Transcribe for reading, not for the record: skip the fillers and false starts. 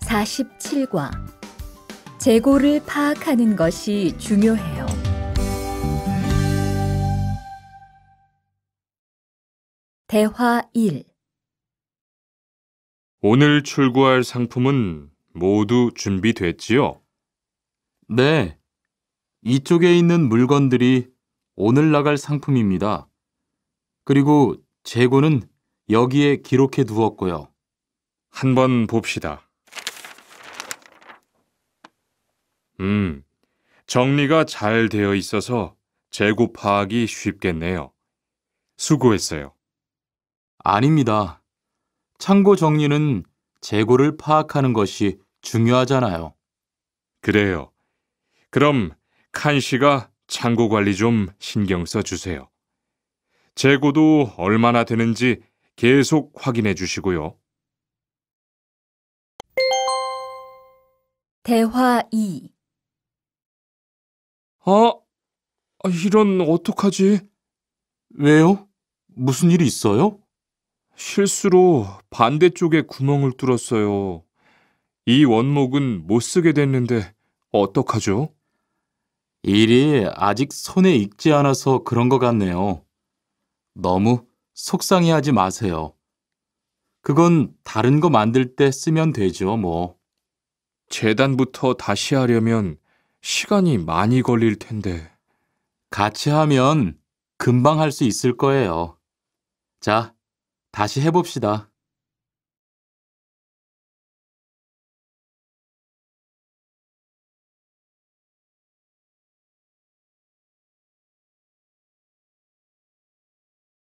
47과 재고를 파악하는 것이 중요해요. 대화 1. 오늘 출고할 상품은 모두 준비됐지요? 네, 이쪽에 있는 물건들이 오늘 나갈 상품입니다. 그리고 재고는 여기에 기록해 두었고요. 한번 봅시다. 정리가 잘 되어 있어서 재고 파악이 쉽겠네요. 수고했어요. 아닙니다. 창고 정리는 재고를 파악하는 것이 중요하잖아요. 그래요. 그럼 칸 씨가 창고 관리 좀 신경 써 주세요. 재고도 얼마나 되는지 계속 확인해 주시고요. 대화 2. 이런 어떡하지? 왜요? 무슨 일이 있어요? 실수로 반대쪽에 구멍을 뚫었어요. 이 원목은 못 쓰게 됐는데 어떡하죠? 일이 아직 손에 익지 않아서 그런 것 같네요. 너무 속상해하지 마세요. 그건 다른 거 만들 때 쓰면 되죠, 뭐. 재단부터 다시 하려면 시간이 많이 걸릴 텐데. 같이 하면 금방 할 수 있을 거예요. 자, 다시 해봅시다.